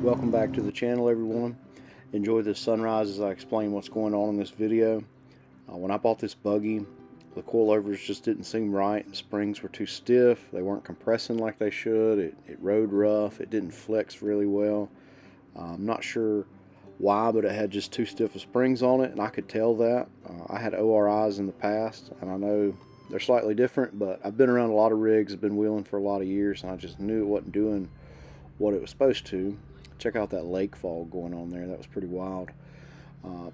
Welcome back to the channel, everyone. Enjoy this sunrise as I explain what's going on in this video. When I bought this buggy, the coilovers just didn't seem right. The springs were too stiff. They weren't compressing like they should. It rode rough. It didn't flex really well. I'm not sure why, but it had just too stiff of springs on it, and I could tell that. I had ORIs in the past, and I know they're slightly different, but I've been around a lot of rigs. I've been wheeling for a lot of years, and I just knew it wasn't doing what it was supposed to. Check out that lake fog going on there. That was pretty wild.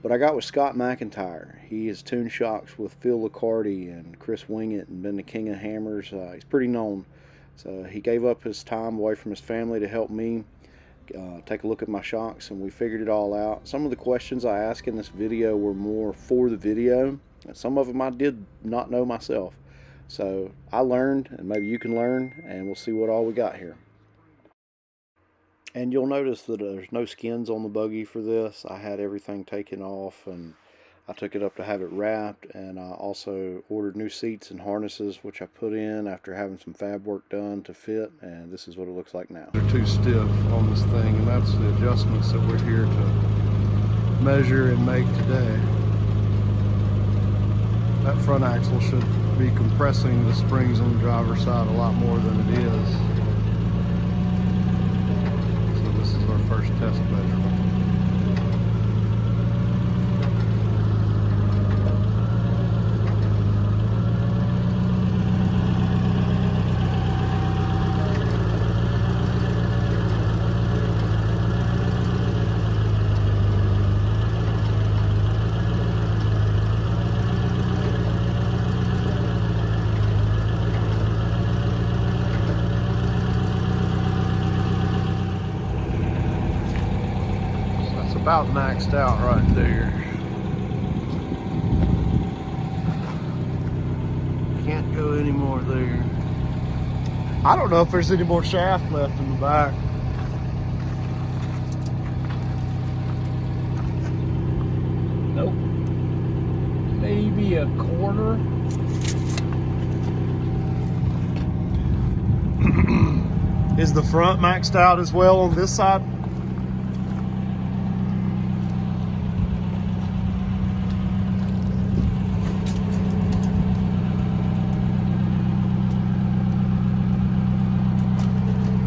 But I got with Scott McIntyre. He has tuned shocks with Phil Licardi and Chris Wingett and been the king of hammers. He's pretty known. So he gave up his time away from his family to help me take a look at my shocks, and we figured it all out. Some of the questions I asked in this video were more for the video, and some of them I did not know myself. So I learned, and maybe you can learn, and we'll see what all we got here. And you'll notice that there's no skins on the buggy for this. I had everything taken off, and I took it up to have it wrapped, and I also ordered new seats and harnesses, which I put in after having some fab work done to fit, and this is what it looks like now. They're too stiff on this thing, and that's the adjustments that we're here to measure and make today. That front axle should be compressing the springs on the driver's side a lot more than it is. Our first test measurement. About maxed out right there. Can't go any more there. I don't know if there's any more shaft left in the back. Nope. Maybe a quarter. Is the front maxed out as well on this side?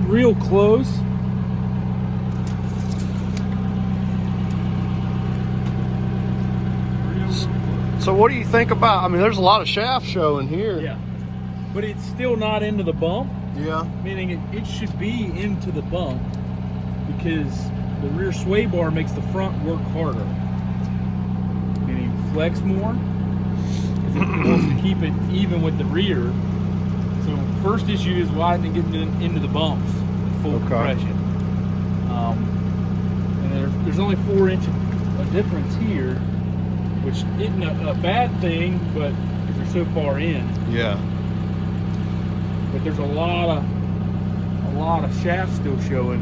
Real close. So what do you think about, I mean, there's a lot of shaft showing here. Yeah, but it's still not into the bump. Yeah. Meaning it should be into the bump, because the rear sway bar makes the front work harder. Meaning flex more, because it wants to keep it even with the rear. So first issue is widening, getting into the bumps, full compression. And there's only 4 inches of difference here, which isn't a bad thing, but because they're so far in. Yeah. But there's a lot of shaft still showing.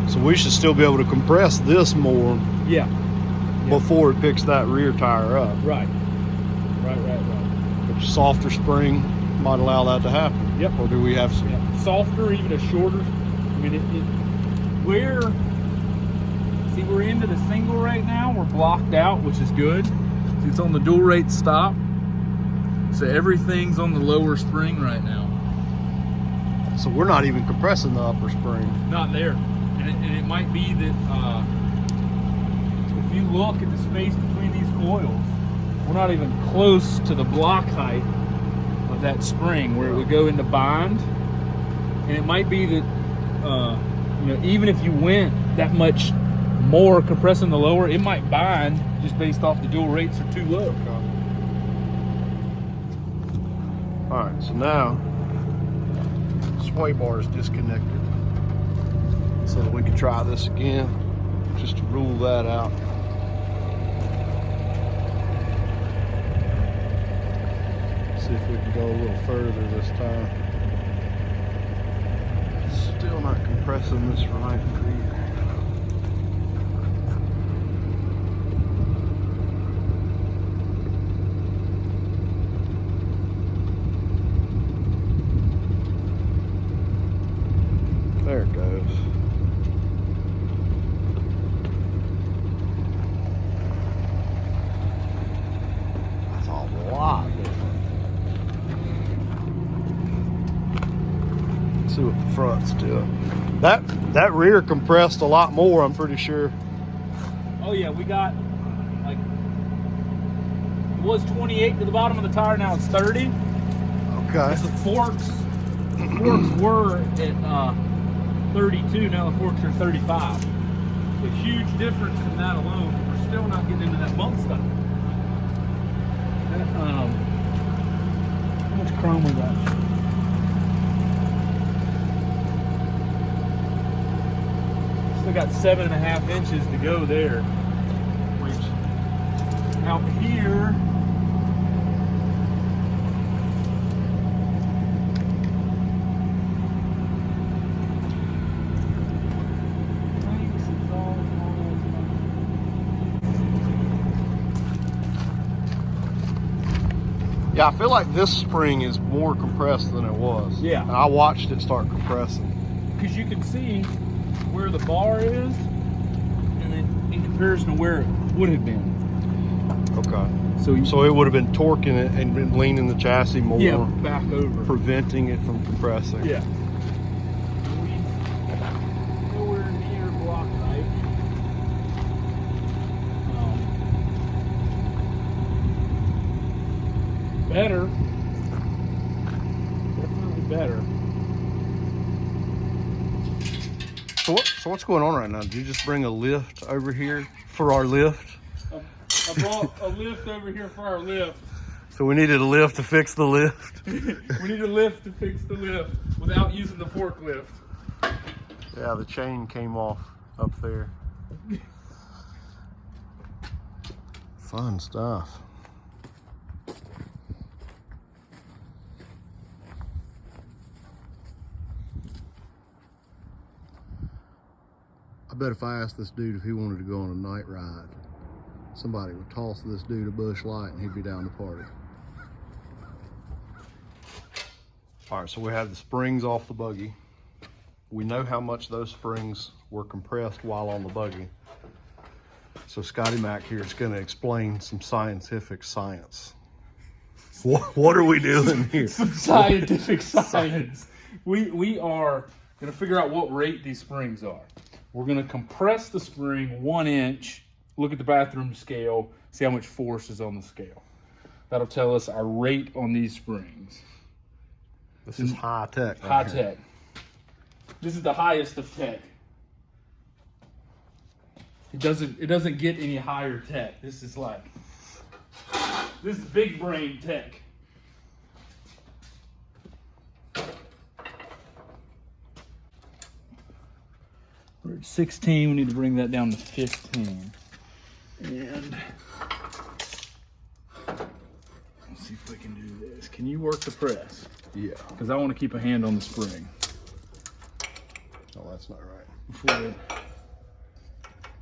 So we should still be able to compress this more. Yeah. Before it picks that rear tire up. Right. Which softer spring might allow that to happen. Yep. Or do we have some? Yeah. Softer, even a shorter. I mean, we're into the single right now. We're blocked out, which is good. It's on the dual rate stop, so everything's on the lower spring right now. So we're not even compressing the upper spring. Not there, and it might be that if you look at the space between these coils, we're not even close to the block height of that spring where it would go into bind. And it might be that even if you went that much more compressing the lower, it might bind just based off the dual rates are too low. All right, so now sway bar is disconnected, so we can try this again just to rule that out. See if we can go a little further this time. Still not compressing this right rear. There it goes. see what the front's doing. That rear compressed a lot more, I'm pretty sure. Oh yeah, we got like, it was 28 to the bottom of the tire, now it's 30. Okay. The forks were at 32, now the forks are 35. A huge difference from that alone, but we're still not getting into that bump stuff. How much chrome we got? Still got 7.5 inches to go there, which out here, Yeah, I feel like this spring is more compressed than it was. Yeah. And I watched it start compressing. because you can see where the bar is, and then in comparison to where it would have been. Okay. So it would have been torquing it and been leaning the chassis more. Yeah, back over. Preventing it from compressing. Yeah. Nowhere near block height. Better. Definitely better. So what's going on right now? Did you just bring a lift over here for our lift? I brought a lift over here for our lift. So we needed a lift to fix the lift. We need a lift to fix the lift without using the forklift. Yeah, the chain came off up there. Fun stuff. I bet if I asked this dude if he wanted to go on a night ride, somebody would toss this dude a bush light and he'd be down to party. All right, so we have the springs off the buggy. We know how much those springs were compressed while on the buggy. So Scotty Mac here is going to explain some scientific science. What are we doing here? Some scientific science. We are going to figure out what rate these springs are. We're going to compress the spring 1 inch, look at the bathroom scale, see how much force is on the scale. That'll tell us our rate on these springs. This is high tech. High tech. This is the highest of tech. It doesn't get any higher tech. This is big brain tech. We're at 16, we need to bring that down to 15. And let's see if we can do this. Can you work the press? Yeah. Because I want to keep a hand on the spring. Oh, that's not right. Before it,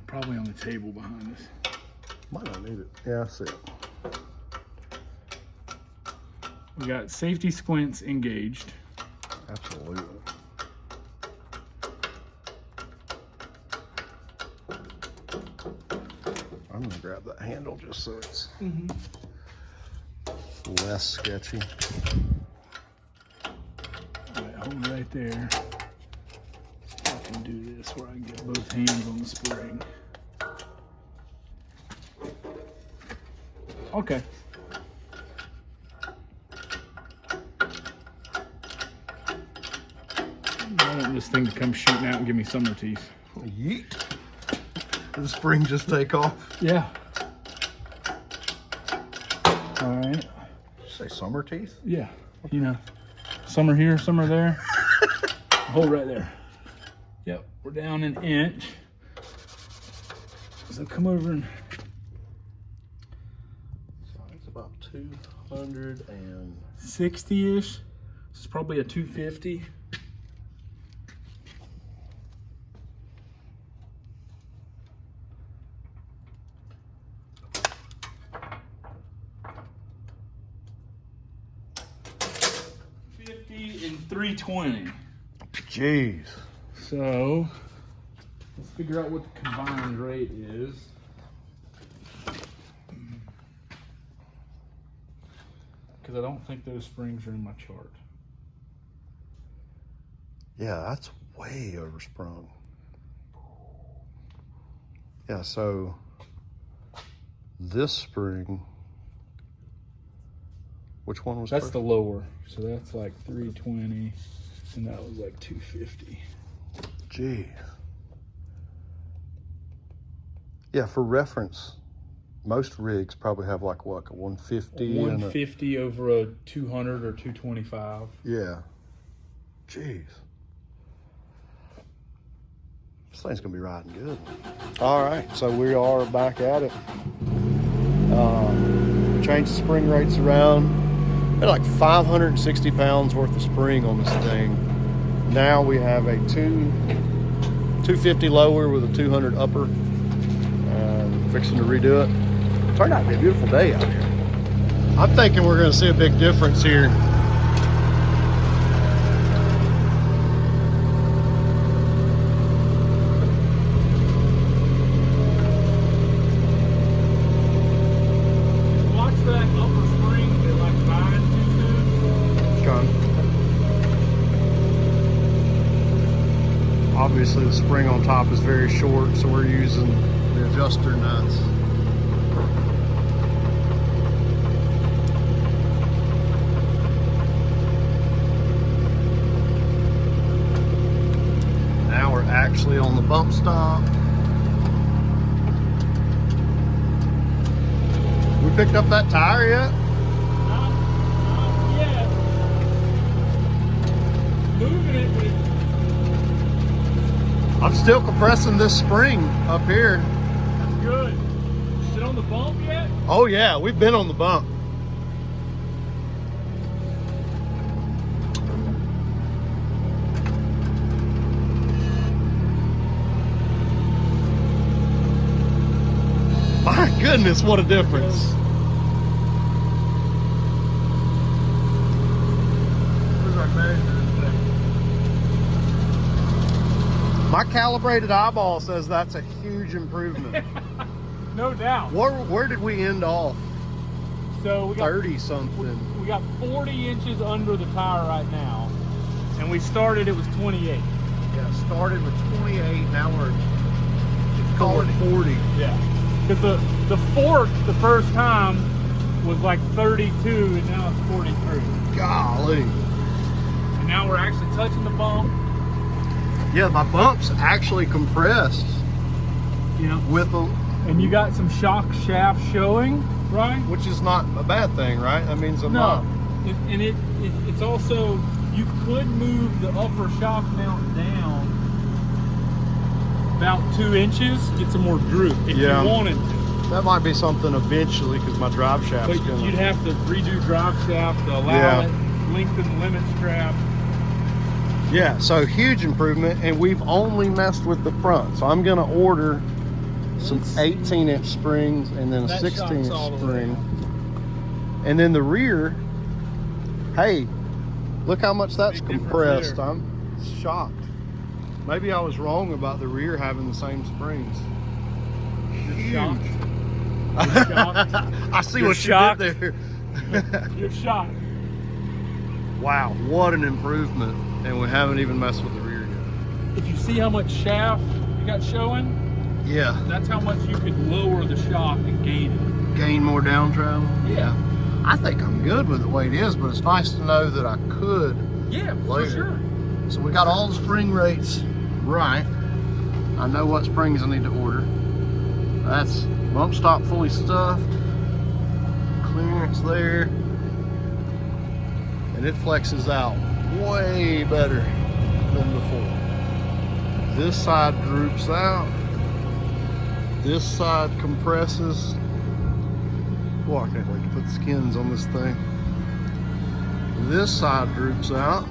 probably on the table behind us. Might not need it. Yeah, I see it. We got safety squints engaged. Absolutely. I'm gonna grab that handle just so it's less sketchy. All right, hold it right there. See if I can do this where I can get both hands on the spring. Okay. I want this thing to come shooting out and give me summer teeth. Yeet. Did the spring just take off? Yeah. All right. Did you say summer teeth? Yeah. You know, summer here, summer there. Hold right there. Yep. We're down an inch. So come over and. So it's about 260-ish. This is probably a 250. And 320. Jeez. So let's figure out what the combined rate is. Because I don't think those springs are in my chart. Yeah, that's way oversprung. Yeah, so this spring, which one was That's first? the lower. So that's like 320, and that was like 250. Gee. Yeah, for reference, most rigs probably have like what, a 150? 150 over a 200 or 225. Yeah. Jeez. This thing's gonna be riding good. All right, so we are back at it. Changed the spring rates around. They're like 560 pounds worth of spring on this thing. Now we have a 250 lower with a 200 upper. Fixing to redo it. Turned out to be a beautiful day out here. I'm thinking we're going to see a big difference here. Watch that upper spring that like bind too soon. Obviously the spring on top is very short, so we're using the adjuster nuts. Now we're actually on the bump stop. We picked up that tire yet? Not yet. Moving it, but I'm still compressing this spring up here. that's good. Sit on the bump yet? Oh yeah, we've been on the bump. My goodness, what a difference. Where's our measure today? My calibrated eyeball says that's a huge improvement. No doubt. Where did we end off? So we got 30 something. we got 40 inches under the tire right now, and we started it was 28. Yeah, started with 28, now we're call it 40. Yeah, because the fork the first time was like 32, and now it's 43. Golly. And now we're actually touching the bump. Yeah, my bump's actually compressed. Yeah. With them, And you got some shock shaft showing, right? which is not a bad thing, right? That means I'm not. And it's also, you could move the upper shock mount down about 2 inches, get some more droop if you wanted to. That might be something eventually because my drive shaft's But gonna. you'd have to redo drive shaft to allow it, lengthen the limit strap. Yeah, so huge improvement, and we've only messed with the front. So I'm gonna order some 18-inch springs and then a That shocks 16-inch all the way spring. out. And then the rear, hey, look how much that's Big difference compressed. there. I'm shocked. Maybe I was wrong about the rear having the same springs. You're shocked. Huge. You're shocked. I see You're what shocked. you did there. You're shocked. Wow, what an improvement. And we haven't even messed with the rear yet. If you see how much shaft you got showing, Yeah, that's how much you could lower the shock and gain it. gain more down travel. Yeah. I think I'm good with the way it is, but it's nice to know that I could. Yeah, for Later. sure. So we got all the spring rates right. I know what springs I need to order. That's bump stop fully stuffed. Clearance there. And it flexes out way better than before. This side droops out. This side compresses. Boy, I can't wait to put the skins on this thing. This side droops out.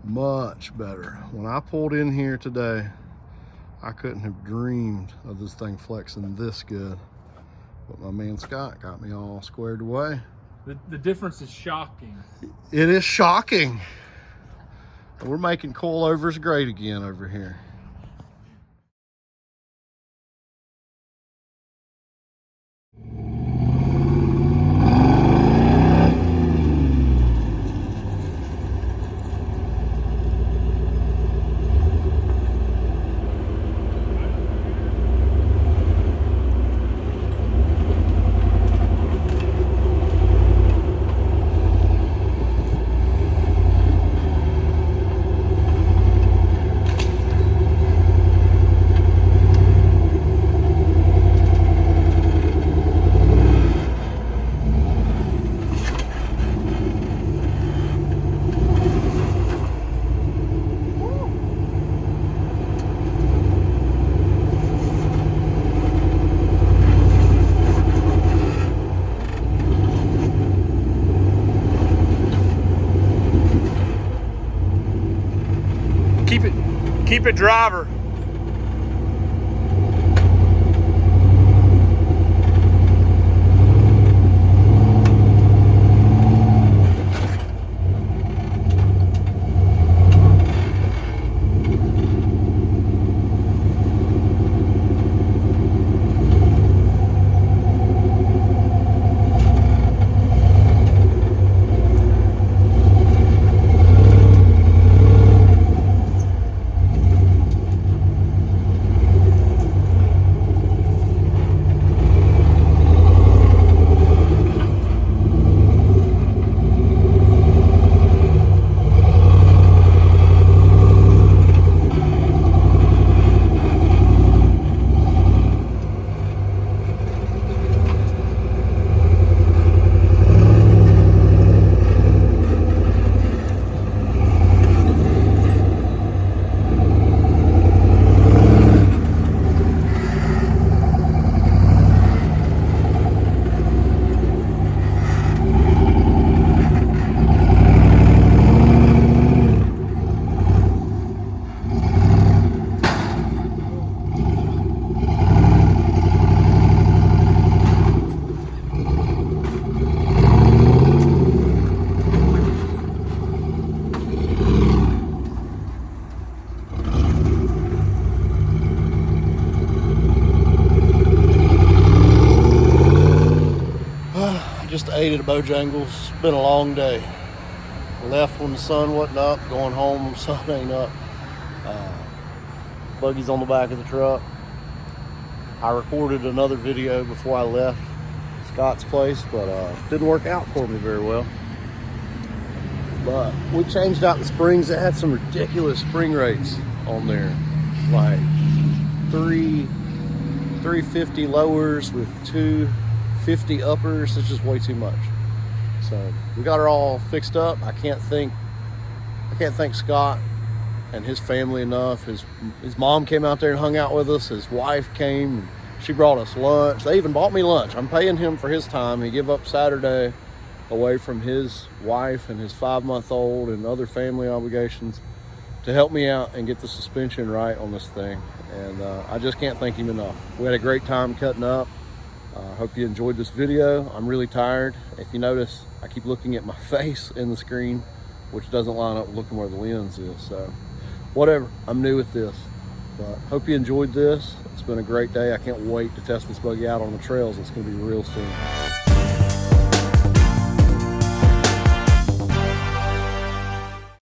Much better. When I pulled in here today, I couldn't have dreamed of this thing flexing this good. But my man Scott got me all squared away. The difference is shocking. It is shocking. We're making coilovers great again over here. Keep it, driver. Just ate at Bojangles. It's been a long day. Left when the sun wasn't up, going home when the sun ain't up. Buggy's on the back of the truck. I recorded another video before I left Scott's place, but didn't work out for me very well. But we changed out the springs. It had some ridiculous spring rates on there, like 350 lowers with 250 uppers. It's just way too much. So we got her all fixed up. I can't thank Scott and his family enough. His mom came out there and hung out with us. His wife came. She brought us lunch. They even bought me lunch. I'm paying him for his time. He gave up Saturday away from his wife and his 5-month-old and other family obligations to help me out and get the suspension right on this thing. And I just can't thank him enough. We had a great time cutting up. Hope you enjoyed this video. I'm really tired. If you notice, I keep looking at my face in the screen, which doesn't line up with looking where the lens is. So whatever, I'm new at this. But hope you enjoyed this. It's been a great day. I can't wait to test this buggy out on the trails. It's gonna be real soon.